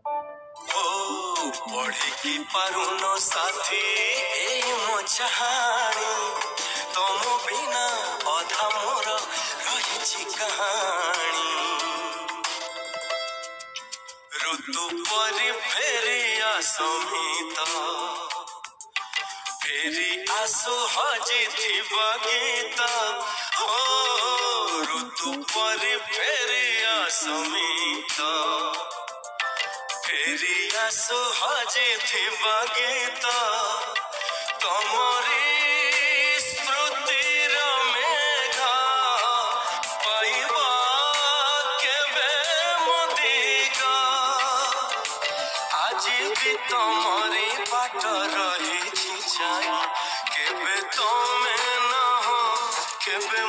हो पढ़ी पारुन साथी ए मो चाहानी तुम बिना अधा मोर रही कहानी ऋतु पर फेरी आसमित फेरी आसो हजी गीत हो ऋतु पर फेरी आसमित फेरी आसो हजी गीत तमरी स्मृतिर मेघा पाइबा केबे मोदिका आज भी तमरी बाट रही जाई केबे तमे न हो केबे